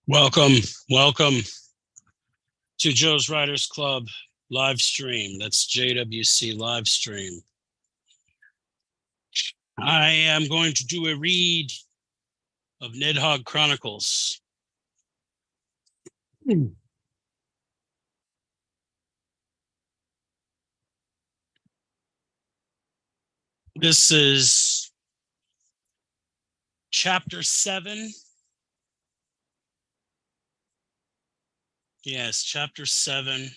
Welcome, welcome to Joe's Writers Club live stream. That's JWC Livestream. I am going to do a read of Nidhogg Chronicles. This is chapter 7. Yes, chapter 7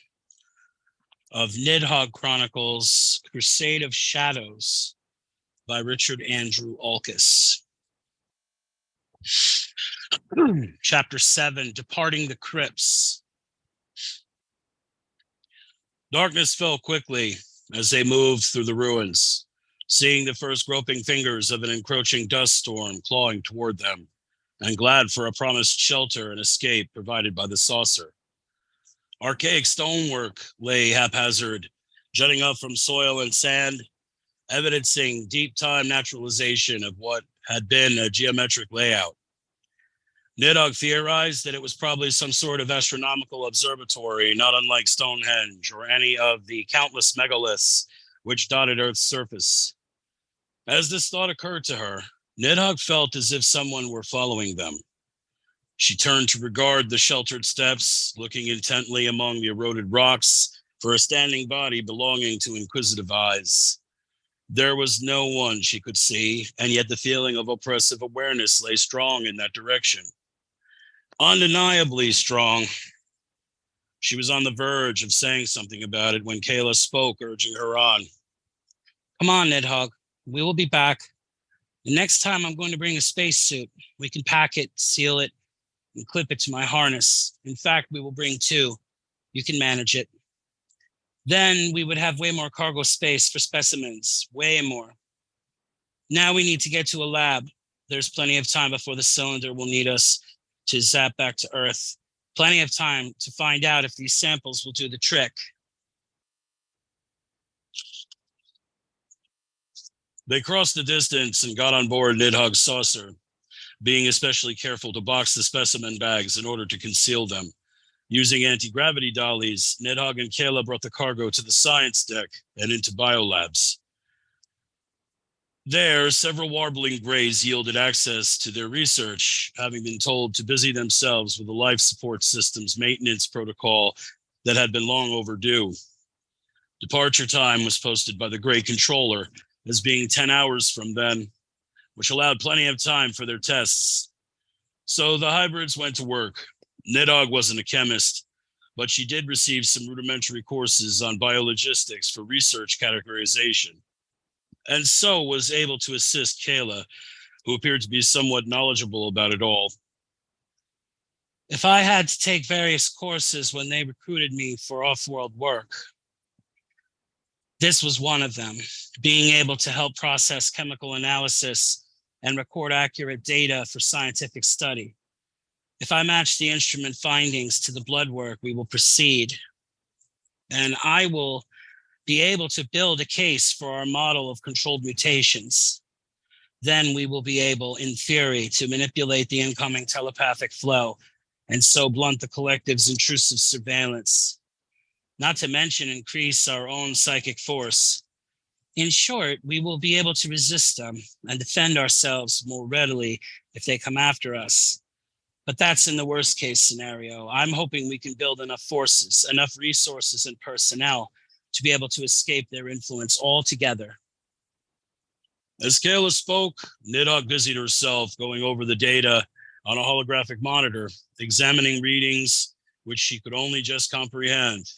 of Nidhogg Chronicles, Crusade of Shadows by Richard Andrew Alkus. Chapter 7, Departing the Crypts. Darkness fell quickly as they moved through the ruins, seeing the first groping fingers of an encroaching dust storm clawing toward them, and glad for a promised shelter and escape provided by the saucer. Archaic stonework lay haphazard, jutting up from soil and sand, evidencing deep-time naturalization of what had been a geometric layout. Nidhogg theorized that it was probably some sort of astronomical observatory, not unlike Stonehenge or any of the countless megaliths which dotted Earth's surface. As this thought occurred to her, Nidhogg felt as if someone were following them. She turned to regard the sheltered steps, looking intently among the eroded rocks for a standing body belonging to inquisitive eyes. There was no one she could see, and yet the feeling of oppressive awareness lay strong in that direction. Undeniably strong. She was on the verge of saying something about it when Kayla spoke, urging her on. Come on, Nidhogg. We will be back. The next time I'm going to bring a spacesuit. We can pack it, seal it, and clip it to my harness. In fact, we will bring 2. You can manage it. Then we would have way more cargo space for specimens, way more. Now we need to get to a lab. There's plenty of time before the cylinder will need us to zap back to Earth. Plenty of time to find out if these samples will do the trick. They crossed the distance and got on board Nidhogg's saucer, being especially careful to box the specimen bags in order to conceal them. Using anti-gravity dollies, Nidhogg and Kayla brought the cargo to the science deck and into biolabs. There, several warbling greys yielded access to their research, having been told to busy themselves with the life support system's maintenance protocol that had been long overdue. Departure time was posted by the Grey controller as being 10 hours from then, which allowed plenty of time for their tests. So the hybrids went to work. Nidhogg wasn't a chemist, but she did receive some rudimentary courses on biologistics for research categorization, and so was able to assist Kayla, who appeared to be somewhat knowledgeable about it all. If I had to take various courses when they recruited me for off-world work, this was one of them, being able to help process chemical analysis and record accurate data for scientific study. If I match the instrument findings to the blood work, we will proceed. And I will be able to build a case for our model of controlled mutations. Then we will be able, in theory, to manipulate the incoming telepathic flow and so blunt the collective's intrusive surveillance, not to mention increase our own psychic force. In short, we will be able to resist them and defend ourselves more readily if they come after us. But that's in the worst case scenario. I'm hoping we can build enough forces, enough resources and personnel to be able to escape their influence altogether. As Kayla spoke, Nidhogg busied herself going over the data on a holographic monitor, examining readings which she could only just comprehend.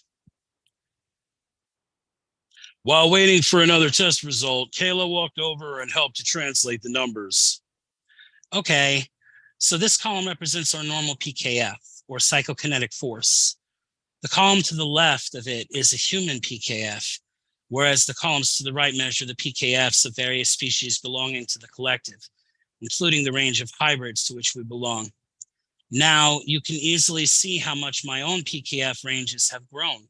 While waiting for another test result, Kayla walked over and helped to translate the numbers. Okay, so this column represents our normal PKF, or psychokinetic force. The column to the left of it is a human PKF, whereas the columns to the right measure the PKFs of various species belonging to the collective, including the range of hybrids to which we belong. Now, you can easily see how much my own PKF ranges have grown.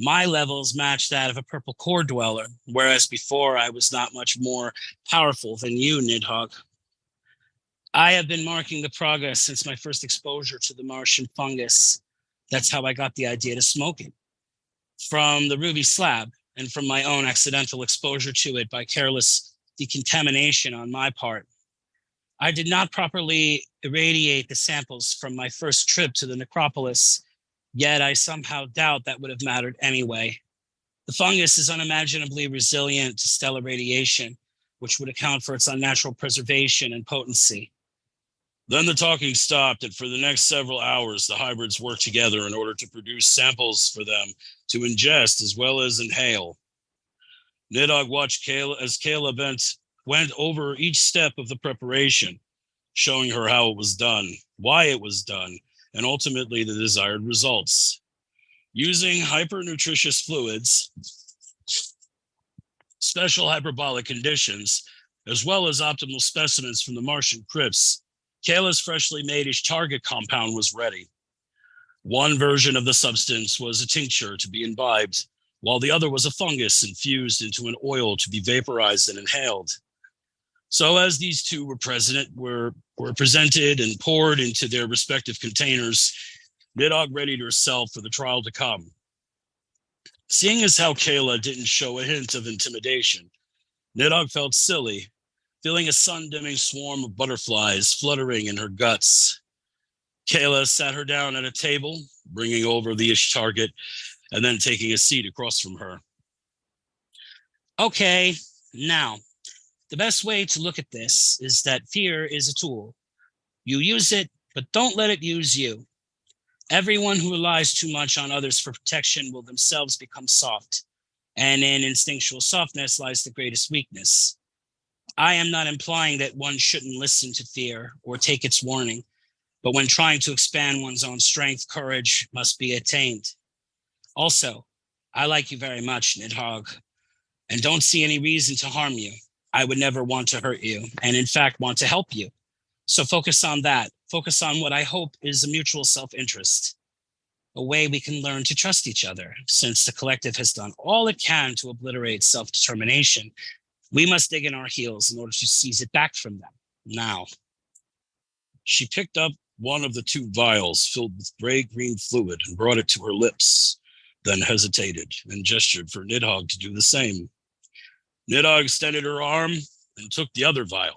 My levels match that of a purple core dweller, whereas before I was not much more powerful than you, Nidhogg. I have been marking the progress since my first exposure to the Martian fungus. That's how I got the idea to smoke it. From the ruby slab and from my own accidental exposure to it by careless decontamination on my part. I did not properly irradiate the samples from my first trip to the necropolis, yet I somehow doubt that would have mattered anyway. The fungus is unimaginably resilient to stellar radiation, which would account for its unnatural preservation and potency. Then the talking stopped, and for the next several hours, the hybrids worked together in order to produce samples for them to ingest as well as inhale. Nidhogg watched Kayla as Kayla went over each step of the preparation, showing her how it was done, why it was done, and ultimately the desired results. Using hypernutritious fluids, special hyperbolic conditions, as well as optimal specimens from the Martian crypts, Kayla's freshly made-ish target compound was ready. One version of the substance was a tincture to be imbibed, while the other was a fungus infused into an oil to be vaporized and inhaled. So as these two were presented and poured into their respective containers, Nidhogg readied herself for the trial to come. Seeing as how Kayla didn't show a hint of intimidation, Nidhogg felt silly, feeling a sun-dimming swarm of butterflies fluttering in her guts. Kayla sat her down at a table, bringing over the ish target, and then taking a seat across from her. Okay, now, the best way to look at this is that fear is a tool. You use it, but don't let it use you. Everyone who relies too much on others for protection will themselves become soft, and in instinctual softness lies the greatest weakness. I am not implying that one shouldn't listen to fear or take its warning, but when trying to expand one's own strength, courage must be attained. Also, I like you very much, Nidhogg, and don't see any reason to harm you. I would never want to hurt you, and in fact want to help you. So focus on that. Focus on what I hope is a mutual self-interest, a way we can learn to trust each other. Since the collective has done all it can to obliterate self-determination, we must dig in our heels in order to seize it back from them. Now. She picked up one of the two vials filled with gray-green fluid and brought it to her lips, then hesitated and gestured for Nidhogg to do the same. Nidhogg extended her arm and took the other vial.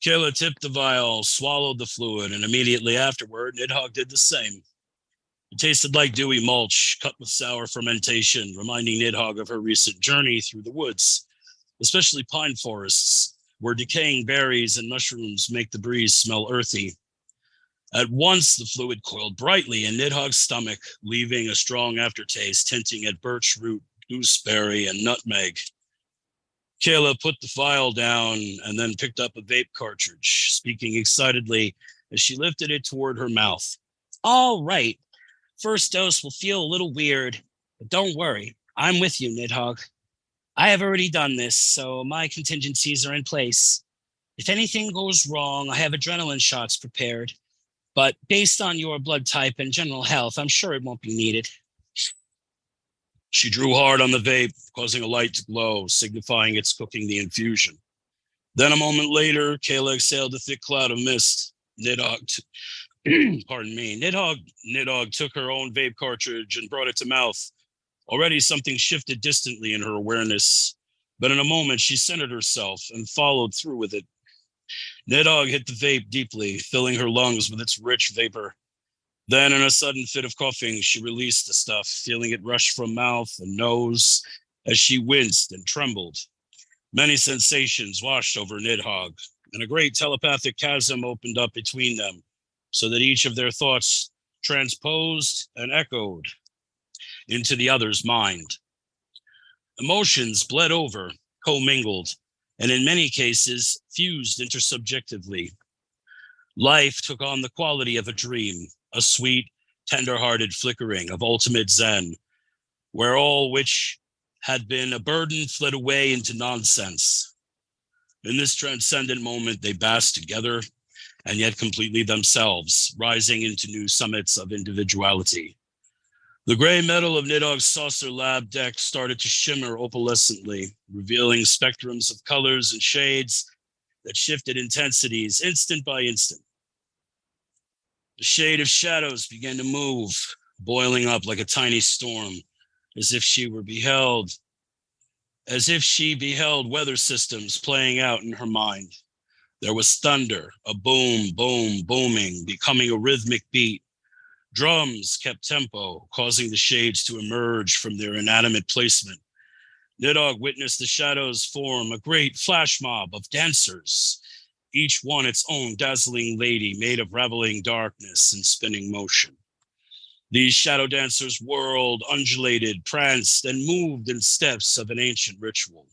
Kayla tipped the vial, swallowed the fluid, and immediately afterward, Nidhogg did the same. It tasted like dewy mulch, cut with sour fermentation, reminding Nidhogg of her recent journey through the woods, especially pine forests, where decaying berries and mushrooms make the breeze smell earthy. At once, the fluid coiled brightly in Nidhogg's stomach, leaving a strong aftertaste hinting at birch root, gooseberry, and nutmeg. Kayla put the vial down and then picked up a vape cartridge, speaking excitedly as she lifted it toward her mouth. All right. First dose will feel a little weird, but don't worry. I'm with you, Nidhogg. I have already done this, so my contingencies are in place. If anything goes wrong, I have adrenaline shots prepared. But based on your blood type and general health, I'm sure it won't be needed. She drew hard on the vape, causing a light to glow, signifying it's cooking the infusion. Then a moment later, Kayla exhaled a thick cloud of mist. Nidhogg took her own vape cartridge and brought it to mouth. Already something shifted distantly in her awareness, but in a moment she centered herself and followed through with it. Nidhogg hit the vape deeply, filling her lungs with its rich vapor. Then, in a sudden fit of coughing, she released the stuff, feeling it rush from mouth and nose as she winced and trembled. Many sensations washed over Nidhogg, and a great telepathic chasm opened up between them, so that each of their thoughts transposed and echoed into the other's mind. Emotions bled over, commingled, and in many cases, fused intersubjectively. Life took on the quality of a dream, a sweet, tender-hearted flickering of ultimate zen, where all which had been a burden fled away into nonsense. In this transcendent moment, they basked together, and yet completely themselves, rising into new summits of individuality. The gray metal of Nidhogg's saucer lab deck started to shimmer opalescently, revealing spectrums of colors and shades that shifted intensities instant by instant. The shade of shadows began to move, boiling up like a tiny storm, as if she beheld weather systems playing out in her mind. There was thunder, a boom, boom, booming, becoming a rhythmic beat. Drums kept tempo, causing the shades to emerge from their inanimate placement. Nidhogg witnessed the shadows form a great flash mob of dancers, each one its own dazzling lady made of raveling darkness and spinning motion. These shadow dancers whirled, undulated, pranced, and moved in steps of an ancient ritual.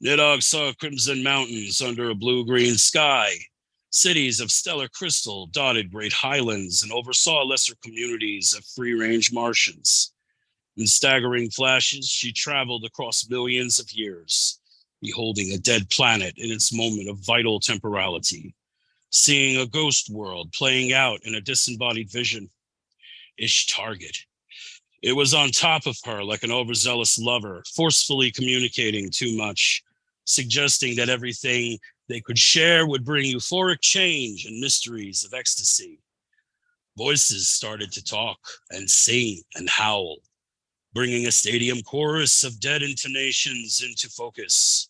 Nidhogg saw crimson mountains under a blue-green sky, cities of stellar crystal dotted great highlands, and oversaw lesser communities of free-range Martians. In staggering flashes, she traveled across millions of years, beholding a dead planet in its moment of vital temporality, seeing a ghost world playing out in a disembodied vision. Target. It was on top of her like an overzealous lover, forcefully communicating too much, suggesting that everything they could share would bring euphoric change and mysteries of ecstasy. Voices started to talk and sing and howl, bringing a stadium chorus of dead intonations into focus.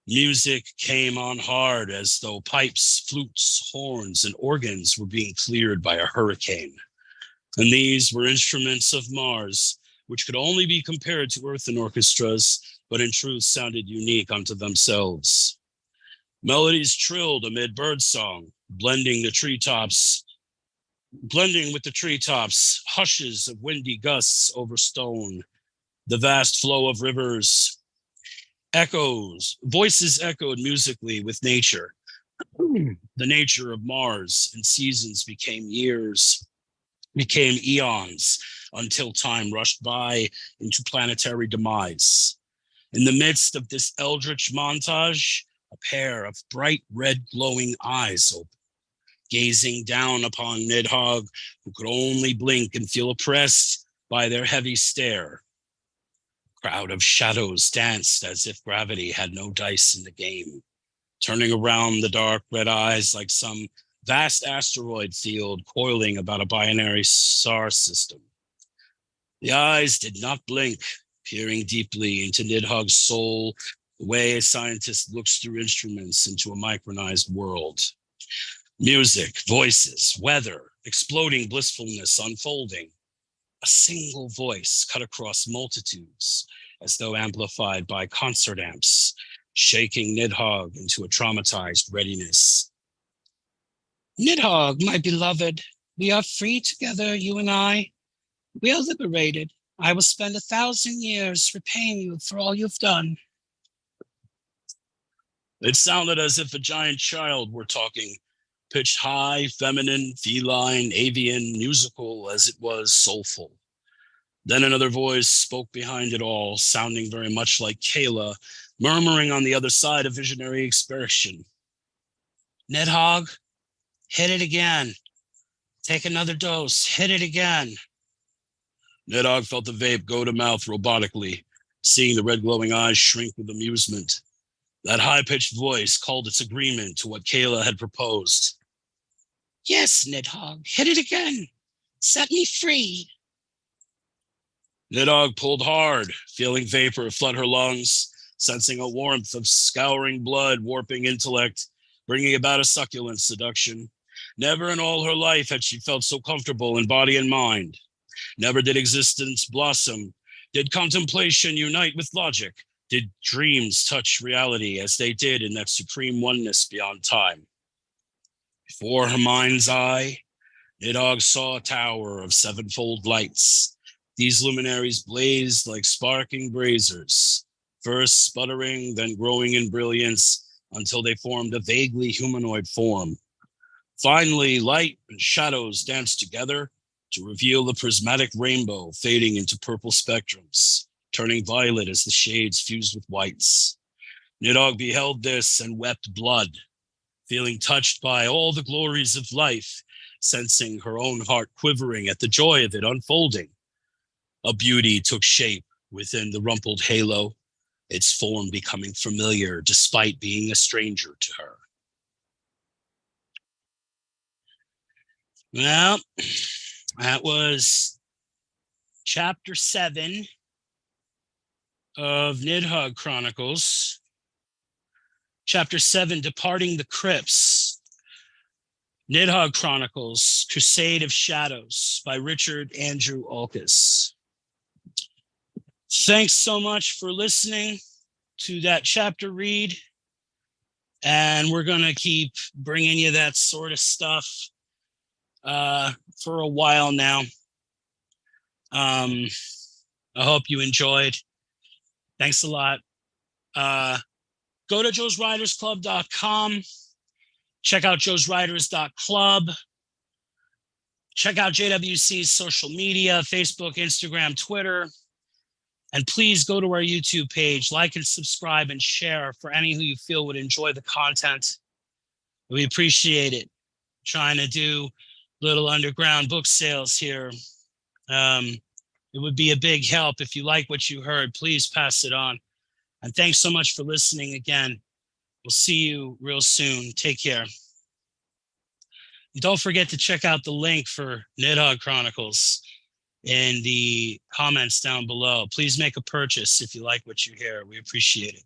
Music came on hard as though pipes, flutes, horns, and organs were being cleared by a hurricane. And these were instruments of Mars, which could only be compared to earthen orchestras, but in truth sounded unique unto themselves. Melodies trilled amid birdsong, blending with the treetops, hushes of windy gusts over stone, the vast flow of rivers, voices echoed musically with nature. The nature of Mars and seasons became eons, until time rushed by into planetary demise. In the midst of this eldritch montage, a pair of bright red glowing eyes opened, gazing down upon Nidhogg, who could only blink and feel oppressed by their heavy stare. A crowd of shadows danced as if gravity had no dice in the game, turning around the dark red eyes like some vast asteroid field coiling about a binary star system. The eyes did not blink, peering deeply into Nidhogg's soul, the way a scientist looks through instruments into a micronized world. Music, voices, weather, exploding blissfulness unfolding. A single voice cut across multitudes, as though amplified by concert amps, shaking Nidhogg into a traumatized readiness. Nidhogg, my beloved, we are free together, you and I. We are liberated. I will spend 1,000 years repaying you for all you've done. It sounded as if a giant child were talking, pitched high, feminine, feline, avian, musical as it was soulful. Then another voice spoke behind it all, sounding very much like Kayla, murmuring on the other side a visionary expression. Nidhogg, hit it again. Take another dose. Hit it again. Nidhogg felt the vape go to mouth robotically, seeing the red glowing eyes shrink with amusement. That high-pitched voice called its agreement to what Kayla had proposed. Yes, Nidhogg, hit it again. Set me free. Nidhogg pulled hard, feeling vapor flood her lungs, sensing a warmth of scouring blood, warping intellect, bringing about a succulent seduction. Never in all her life had she felt so comfortable in body and mind. Never did existence blossom, did contemplation unite with logic, did dreams touch reality as they did in that supreme oneness beyond time. Before her mind's eye, Nidhogg saw a tower of sevenfold lights. These luminaries blazed like sparking braziers, first sputtering, then growing in brilliance until they formed a vaguely humanoid form. Finally, light and shadows danced together to reveal the prismatic rainbow fading into purple spectrums, turning violet as the shades fused with whites. Nidhogg beheld this and wept blood, feeling touched by all the glories of life sensing her own heart quivering at the joy of it unfolding. A beauty took shape within the rumpled halo, its form becoming familiar despite being a stranger to her. Well, that was chapter 7 of Nidhogg Chronicles. Chapter 7, Departing the Crypts. Nidhogg Chronicles, Crusade of Shadows by Richard Andrew Alkus. Thanks so much for listening to that chapter read. And we're going to keep bringing you that sort of stuff for a while now. I hope you enjoyed. Thanks a lot. Go to joeswritersclub.com. Check out joeswriters.club. Check out JWC's social media, Facebook, Instagram, Twitter. And please go to our YouTube page, like and subscribe and share for any who you feel would enjoy the content. We appreciate it. Trying to do little underground book sales here. It would be a big help. If you like what you heard, please pass it on. And thanks so much for listening again. We'll see you real soon. Take care. And don't forget to check out the link for Nidhogg Chronicles in the comments down below. Please make a purchase if you like what you hear. We appreciate it.